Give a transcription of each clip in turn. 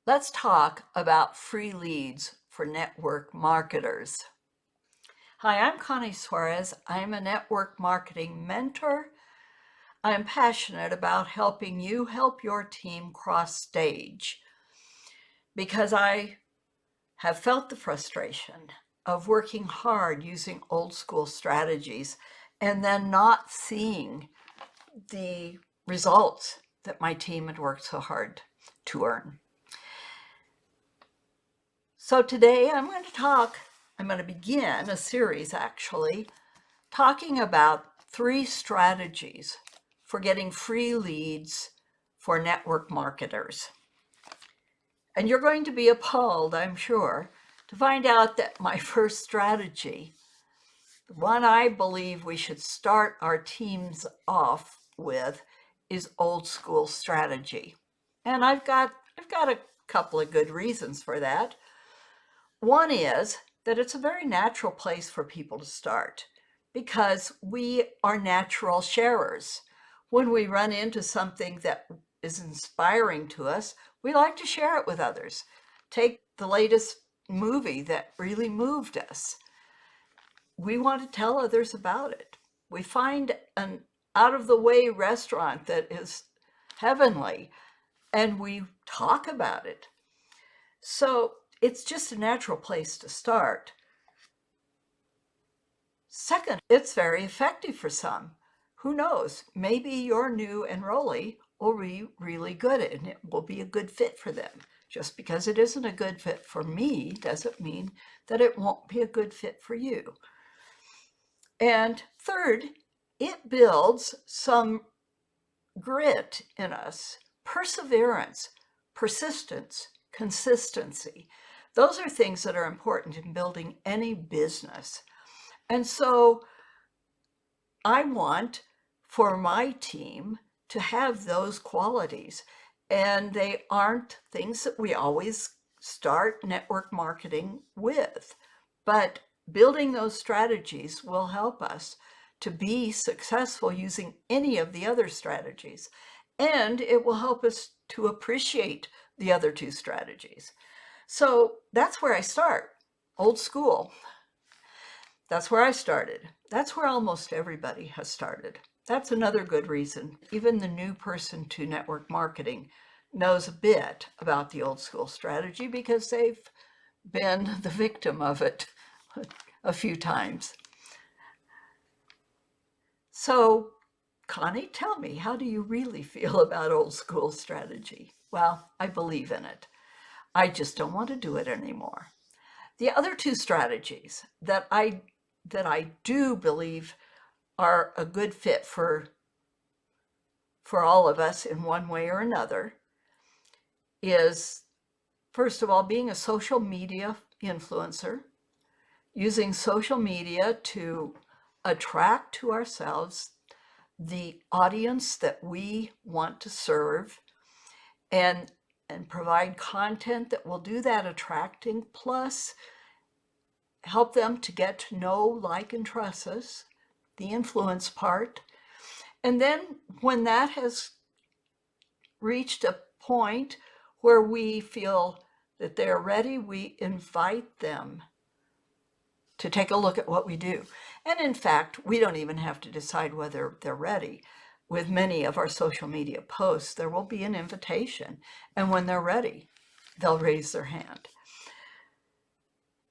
Let's talk about free leads for network marketers. Hi, I'm Connie Suarez. I'm a network marketing mentor. I'm passionate about helping you help your team cross stage because I have felt the frustration of working hard using old school strategies and then not seeing the results that my team had worked so hard to earn. So today I'm going to begin a series actually, talking about 3 strategies for getting free leads for network marketers. And you're going to be appalled, I'm sure, to find out that my first strategy, the one I believe we should start our teams off with, is old school strategy. And I've got a couple of good reasons for that. One is that it's a very natural place for people to start because we are natural sharers. When we run into something that is inspiring to us, we like to share it with others. Take the latest movie that really moved us. We want to tell others about it. We find an out of the way restaurant that is heavenly and we talk about it. So it's just a natural place to start. Second, it's very effective for some. Who knows? Maybe your new enrollee will be really good and it will be a good fit for them. Just because it isn't a good fit for me doesn't mean that it won't be a good fit for you. And third, it builds some grit in us, perseverance, persistence, consistency. Those are things that are important in building any business. And so I want for my team to have those qualities. And they aren't things that we always start network marketing with. But building those strategies will help us to be successful using any of the other strategies. And it will help us to appreciate the other 2 strategies. So that's where I start, old school. That's where I started. That's where almost everybody has started. That's another good reason. Even the new person to network marketing knows a bit about the old school strategy because they've been the victim of it a few times. So, Connie, tell me, how do you really feel about old school strategy? Well, I believe in it. I just don't want to do it anymore. The other 2 strategies that I do believe are a good fit for all of us in one way or another is, first of all, being a social media influencer, using social media to attract to ourselves the audience that we want to serve and provide content that will do that attracting, plus help them to get to know, like, and trust us, the influence part. And then when that has reached a point where we feel that they're ready, we invite them to take a look at what we do. And in fact, we don't even have to decide whether they're ready. With many of our social media posts, there will be an invitation. And when they're ready, they'll raise their hand.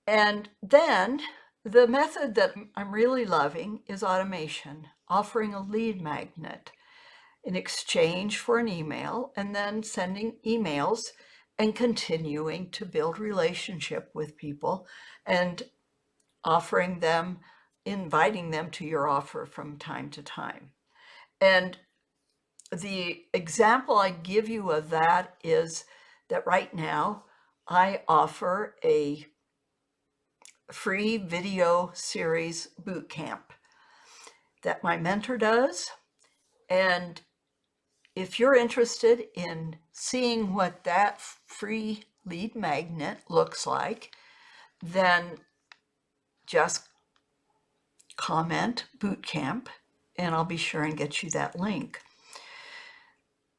And then the method that I'm really loving is automation, offering a lead magnet in exchange for an email, and then sending emails and continuing to build relationship with people and offering them, inviting them to your offer from time to time. And the example I give you of that is that right now I offer a free video series boot camp that my mentor does. And if you're interested in seeing what that free lead magnet looks like, then just comment boot camp and I'll be sure and get you that link.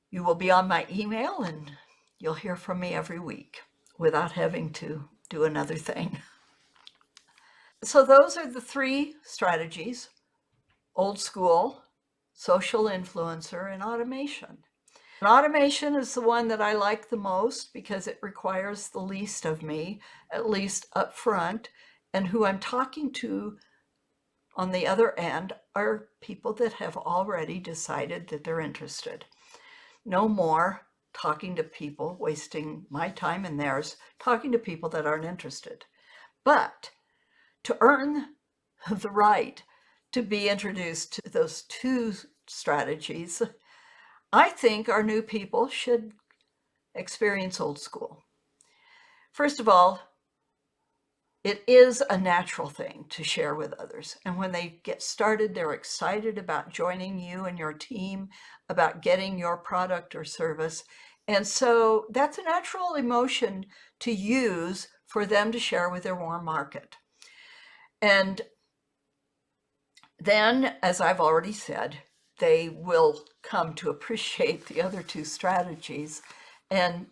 You will be on my email and You'll hear from me every week without having to do another thing. So those are the 3 strategies: old school, social influencer, and automation. And automation is the one that I like the most because it requires the least of me, at least up front, and who I'm talking to on the other end are people that have already decided that they're interested. No more talking to people, wasting my time and theirs, talking to people that aren't interested. But to earn the right to be introduced to those 2 strategies, I think our new people should experience old school. First of all, it is a natural thing to share with others. And when they get started, they're excited about joining you and your team, about getting your product or service. And so that's a natural emotion to use for them to share with their warm market. And then, as I've already said, they will come to appreciate the other 2 strategies. And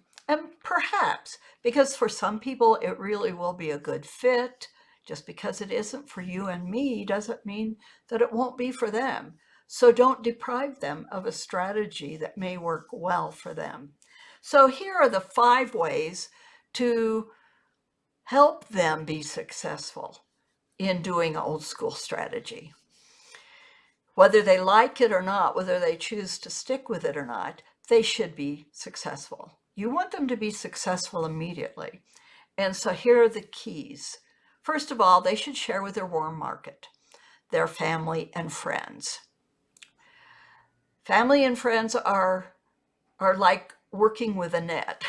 perhaps, because for some people it really will be a good fit, just because it isn't for you and me doesn't mean that it won't be for them. So don't deprive them of a strategy that may work well for them. So here are the 5 ways to help them be successful in doing old school strategy. Whether they like it or not, whether they choose to stick with it or not, they should be successful. You want them to be successful immediately. And so here are the keys. First of all, they should share with their warm market, their family and friends. Family and friends are like working with a net.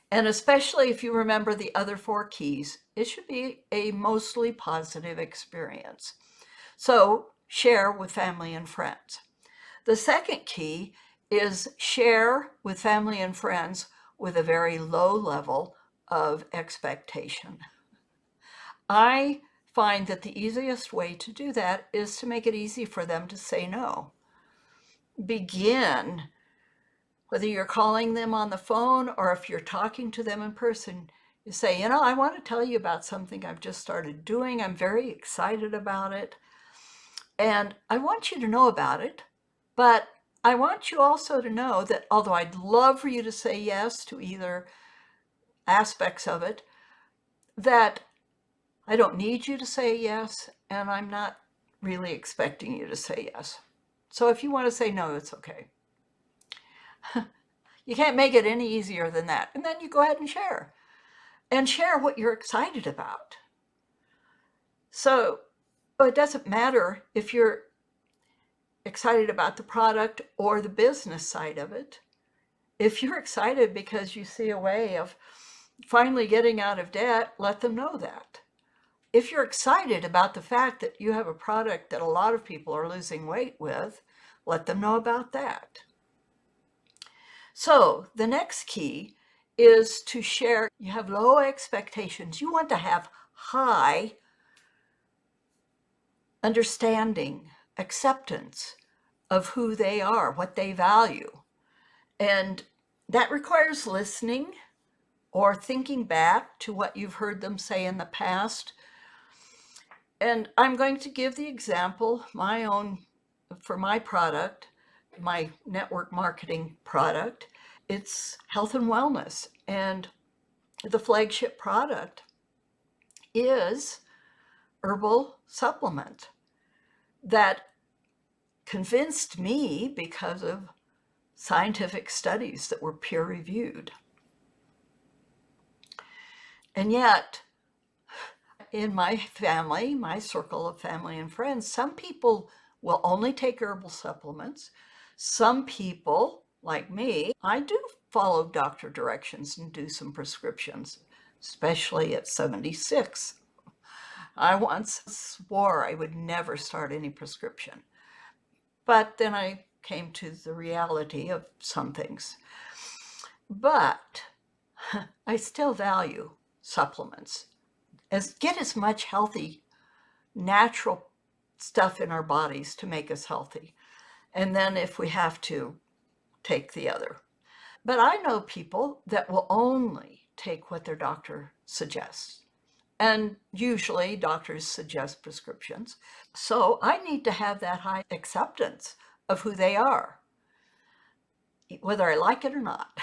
And especially if you remember the other 4 keys, it should be a mostly positive experience. So share with family and friends. The second key is share with family and friends with a very low level of expectation. I find that the easiest way to do that is to make it easy for them to say no. Begin, whether you're calling them on the phone or if you're talking to them in person, you say, I want to tell you about something I've just started doing. I'm very excited about it. And I want you to know about it, but I want you also to know that although I'd love for you to say yes to either aspects of it, that I don't need you to say yes, and I'm not really expecting you to say yes. So if you want to say no, it's okay. You can't make it any easier than that. And then you go ahead and share what you're excited about. So it doesn't matter if you're excited about the product or the business side of it. If you're excited because you see a way of finally getting out of debt, let them know that. If you're excited about the fact that you have a product that a lot of people are losing weight with, let them know about that. So the next key is to share. You have low expectations. You want to have high understanding, acceptance of who they are, what they value. And that requires listening or thinking back to what you've heard them say in the past. And I'm going to give the example, my own, for my product, my network marketing product. It's health and wellness. And the flagship product is herbal supplement that convinced me because of scientific studies that were peer-reviewed. And yet, in my family, my circle of family and friends, some people will only take herbal supplements. Some people, like me, I do follow doctor directions and do some prescriptions, especially at 76. I once swore I would never start any prescription. But then I came to the reality of some things. But I still value supplements. Get as much healthy, natural stuff in our bodies to make us healthy. And then if we have to, take the other. But I know people that will only take what their doctor suggests. And usually doctors suggest prescriptions. So I need to have that high acceptance of who they are, whether I like it or not.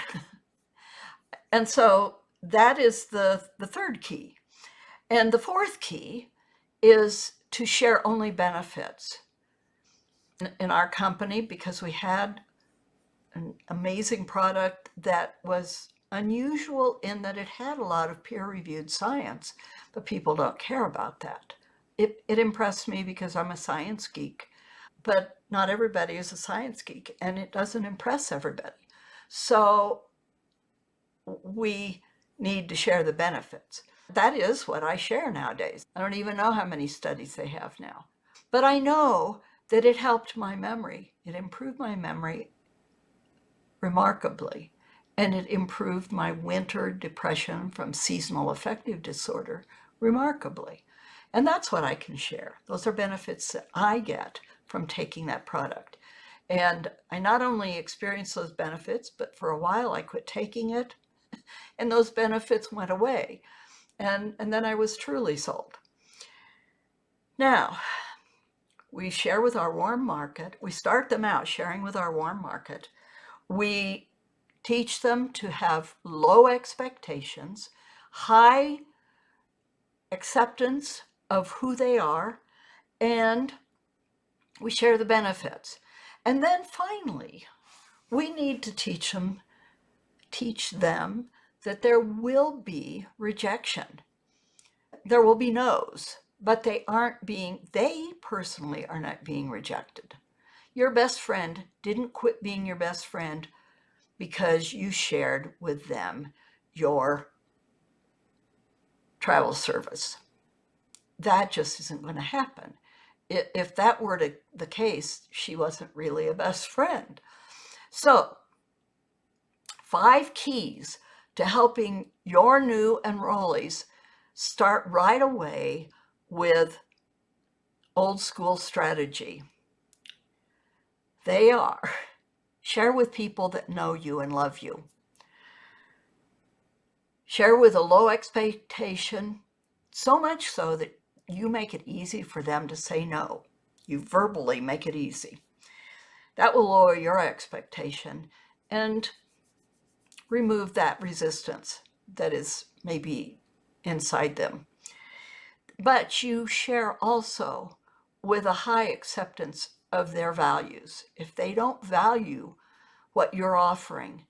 And so that is the third key. And the fourth key is to share only benefits. In our company, because we had an amazing product that was unusual in that it had a lot of peer-reviewed science, but people don't care about that. It impressed me because I'm a science geek, but not everybody is a science geek, and it doesn't impress everybody. So we need to share the benefits. That is what I share nowadays. I don't even know how many studies they have now. But I know that it helped my memory. It improved my memory remarkably. And it improved my winter depression from seasonal affective disorder remarkably. And that's what I can share. Those are benefits that I get from taking that product. And I not only experienced those benefits, but for a while I quit taking it, and those benefits went away. And then I was truly sold. Now, we share with our warm market. We start them out sharing with our warm market. We teach them to have low expectations, high acceptance of who they are, and we share the benefits. And then finally, we need to teach them that there will be rejection. There will be no's, but they personally are not being rejected. Your best friend didn't quit being your best friend because you shared with them your travel service. That just isn't going to happen. If that were the case, she wasn't really a best friend. So, 5 keys to helping your new enrollees start right away with old school strategy. They are: share with people that know you and love you. Share with a low expectation, so much so that you make it easy for them to say no. You verbally make it easy. That will lower your expectation and remove that resistance that is maybe inside them. But you share also with a high acceptance of their values. If they don't value what you're offering,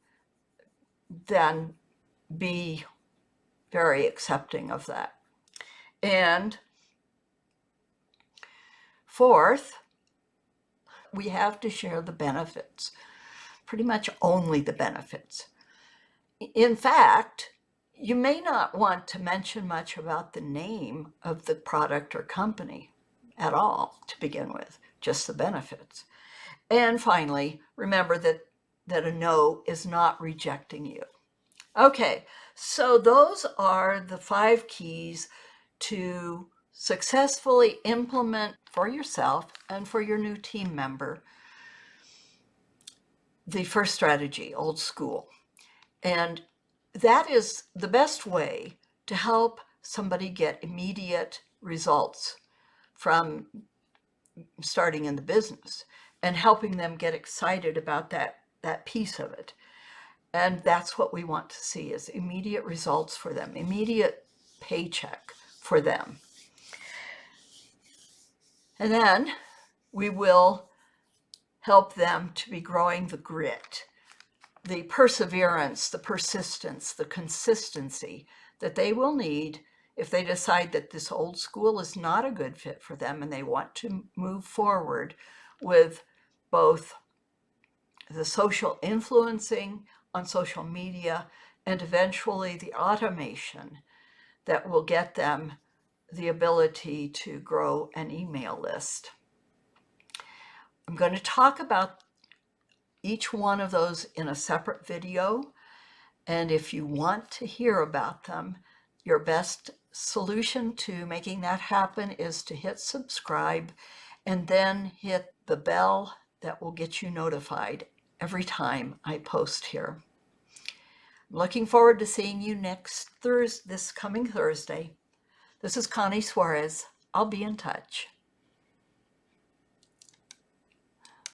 then be very accepting of that. And fourth, we have to share the benefits, pretty much only the benefits. In fact, you may not want to mention much about the name of the product or company at all to begin with, just the benefits. And finally, remember that a no is not rejecting you. Okay, so those are the 5 keys to successfully implement for yourself and for your new team member the first strategy, old school. And that is the best way to help somebody get immediate results from starting in the business and helping them get excited about that piece of it. And that's what we want to see, is immediate results for them, immediate paycheck for them. And then we will help them to be growing the grit, the perseverance, the persistence, the consistency that they will need if they decide that this old school is not a good fit for them and they want to move forward with both the social influencing on social media and eventually the automation that will get them the ability to grow an email list. I'm going to talk about each one of those in a separate video. And if you want to hear about them, your best solution to making that happen is to hit subscribe and then hit the bell that will get you notified every time I post here. I'm looking forward to seeing you this coming Thursday. This is Connie Suarez. I'll be in touch.